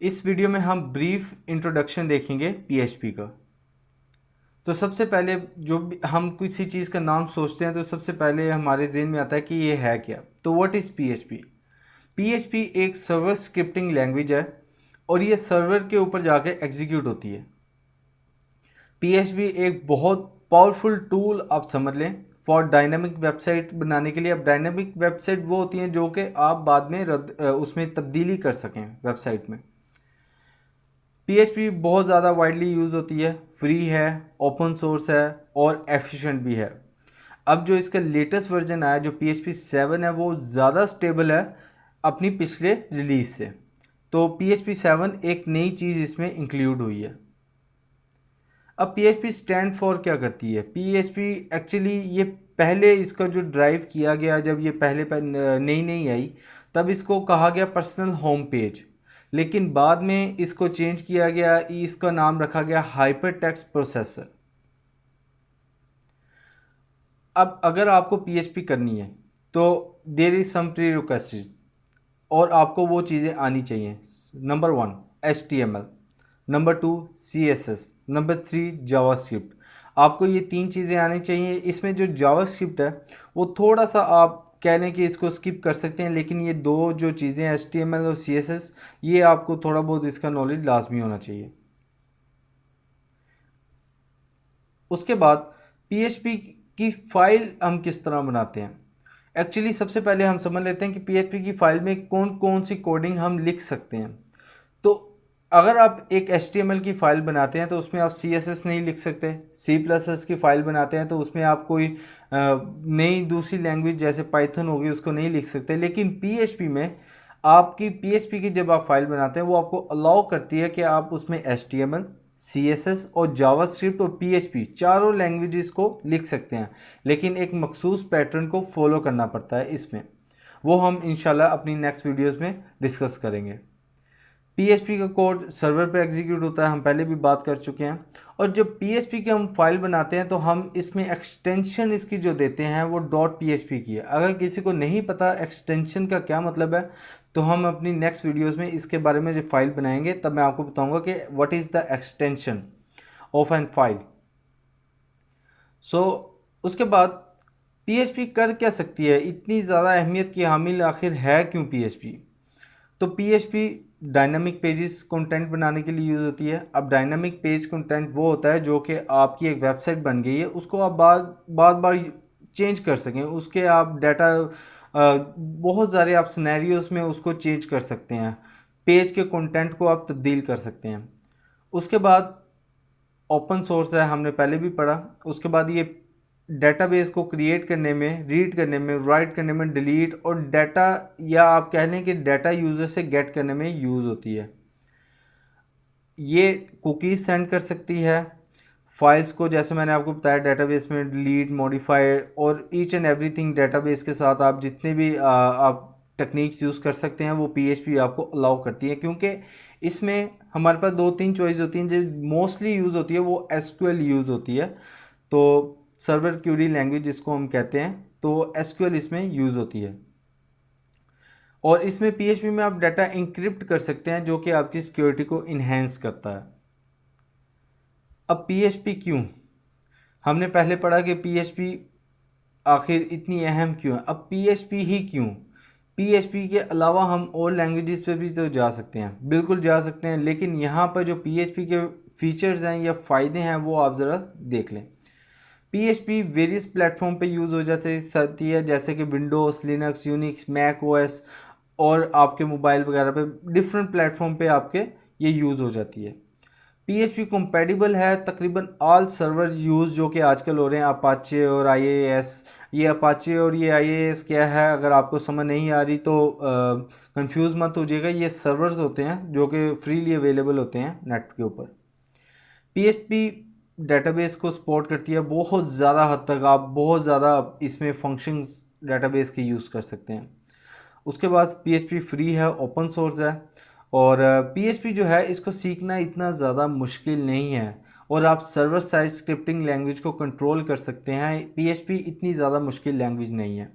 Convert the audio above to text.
इस वीडियो में हम ब्रीफ इंट्रोडक्शन देखेंगे पीएचपी का। तो सबसे पहले जो भी हम किसी चीज़ का नाम सोचते हैं तो सबसे पहले हमारे जहन में आता है कि ये है क्या। तो व्हाट इज़ पीएचपी? पीएचपी एक सर्वर स्क्रिप्टिंग लैंग्वेज है और ये सर्वर के ऊपर जाके एग्जीक्यूट होती है। पीएचपी एक बहुत पावरफुल टूल आप समझ लें फॉर डायनामिक वेबसाइट बनाने के लिए। अब डायनामिक वेबसाइट वो होती हैं जो कि आप बाद में उसमें तब्दीली कर सकें वेबसाइट में। पीएचपी बहुत ज़्यादा वाइडली यूज़ होती है, फ्री है, ओपन सोर्स है और एफिशिएंट भी है। अब जो इसका लेटेस्ट वर्जन आया जो पीएचपी 7 है वो ज़्यादा स्टेबल है अपनी पिछले रिलीज से। तो पीएचपी 7 एक नई चीज़ इसमें इंक्लूड हुई है। अब पीएचपी स्टैंड फॉर क्या करती है? पीएचपी एक्चुअली ये पहले इसका जो ड्राइव किया गया जब ये पहले नई नई आई तब इसको कहा गया पर्सनल होम पेज, लेकिन बाद में इसको चेंज किया गया, इसका नाम रखा गया हाइपर टेक्स्ट प्रोसेसर। अब अगर आपको पीएचपी करनी है तो there is some pre requests और आपको वो चीज़ें आनी चाहिए। Number 1 HTML, number 2 CSS, number 3 JavaScript. आपको ये 3 चीज़ें आनी चाहिए। इसमें जो जावास्क्रिप्ट है वो थोड़ा सा आप कह लें कि इसको स्किप कर सकते हैं, लेकिन ये दो जो चीज़ें HTML और CSS ये आपको थोड़ा बहुत इसका नॉलेज लाजमी होना चाहिए। उसके बाद PHP की फ़ाइल हम किस तरह बनाते हैं। एक्चुअली सबसे पहले हम समझ लेते हैं कि PHP की फ़ाइल में कौन कौन सी कोडिंग हम लिख सकते हैं। तो अगर आप एक HTML की फ़ाइल बनाते हैं तो उसमें आप CSS नहीं लिख सकते। C++ की फ़ाइल बनाते हैं तो उसमें आप कोई नई दूसरी लैंग्वेज जैसे पाइथन होगी उसको नहीं लिख सकते। लेकिन PHP में आपकी PHP की जब आप फाइल बनाते हैं वो आपको अलाउ करती है कि आप उसमें HTML, CSS और जावास्क्रिप्ट और PHP चारों लैंग्वेजेस को लिख सकते हैं, लेकिन एक मखसूस पैटर्न को फॉलो करना पड़ता है इसमें। वो हम इंशाल्लाह अपनी नेक्स्ट वीडियोस में डिस्कस करेंगे। PHP का कोड सर्वर पर एग्जीक्यूट होता है, हम पहले भी बात कर चुके हैं। और जब PHP की हम फाइल बनाते हैं तो हम इसमें एक्सटेंशन इसकी जो देते हैं वो .php की है। अगर किसी को नहीं पता एक्सटेंशन का क्या मतलब है तो हम अपनी नेक्स्ट वीडियोस में इसके बारे में जब फाइल बनाएंगे तब मैं आपको बताऊंगा कि what is the extension of an file. उसके बाद PHP कर क्या सकती है, इतनी ज़्यादा अहमियत की हामिल आखिर है क्यों PHP? तो PHP डायनामिक पेजेस कंटेंट बनाने के लिए यूज़ होती है। अब डायनामिक पेज कंटेंट वो होता है जो कि आपकी एक वेबसाइट बन गई है उसको आप बार बार चेंज कर सकें, उसके आप डाटा बहुत सारे आप सिनेरियोस में उसको चेंज कर सकते हैं, पेज के कंटेंट को आप तब्दील कर सकते हैं। उसके बाद ओपन सोर्स है, हमने पहले भी पढ़ा। उसके बाद ये डेटाबेस को क्रिएट करने में, रीड करने में, राइट करने में, डिलीट और डाटा या आप कह लें कि डाटा यूज़र से गेट करने में यूज़ होती है। ये कुकीज़ सेंड कर सकती है फाइल्स को, जैसे मैंने आपको बताया डेटाबेस में डिलीट, मॉडिफाई और ईच एंड एवरीथिंग डेटाबेस के साथ आप जितने भी आप टेक्निक्स यूज़ कर सकते हैं वो PHP आपको अलाउ करती है, क्योंकि इसमें हमारे पास 2-3 चॉइस होती हैं। जो मोस्टली यूज़ होती है वो SQL यूज़ होती है, तो सर्वर क्यूरी लैंग्वेज जिसको हम कहते हैं, तो SQL इसमें यूज़ होती है। और इसमें PHP में आप डाटा इंक्रिप्ट कर सकते हैं जो कि आपकी सिक्योरिटी को इन्हेंस करता है। अब PHP क्यों? हमने पहले पढ़ा कि PHP आखिर इतनी अहम क्यों है। अब PHP ही क्यों? PHP के अलावा हम और लैंग्वेजेस पे भी तो जा सकते हैं, बिल्कुल जा सकते हैं, लेकिन यहाँ पर जो PHP के फीचर्स हैं या फ़ायदे हैं वो आप ज़रा देख लें। PHP वेरियस प्लेटफॉर्म पे यूज़ हो जाती है, जैसे कि Windows, Linux, Unix, Mac OS और आपके मोबाइल वगैरह पे डिफरेंट प्लेटफॉर्म पे आपके ये यूज़ हो जाती है। PHP कंपेटिबल है तकरीबन ऑल सर्वर यूज़ जो कि आजकल हो रहे हैं, अपाचे और IIS। ये अपाचे और ये IIS क्या है, अगर आपको समझ नहीं आ रही तो कंफ्यूज मत हो जाइएगा। ये सर्वर्स होते हैं जो कि फ्रीली अवेलेबल होते हैं नेट के ऊपर। PHP डेटाबेस को सपोर्ट करती है बहुत ज़्यादा हद तक, आप बहुत ज़्यादा इसमें फंक्शंस डेटाबेस के यूज़ कर सकते हैं। उसके बाद PHP फ्री है, ओपन सोर्स है और PHP जो है इसको सीखना इतना ज़्यादा मुश्किल नहीं है और आप सर्वर साइड स्क्रिप्टिंग लैंग्वेज को कंट्रोल कर सकते हैं। PHP इतनी ज़्यादा मुश्किल लैंग्वेज नहीं है।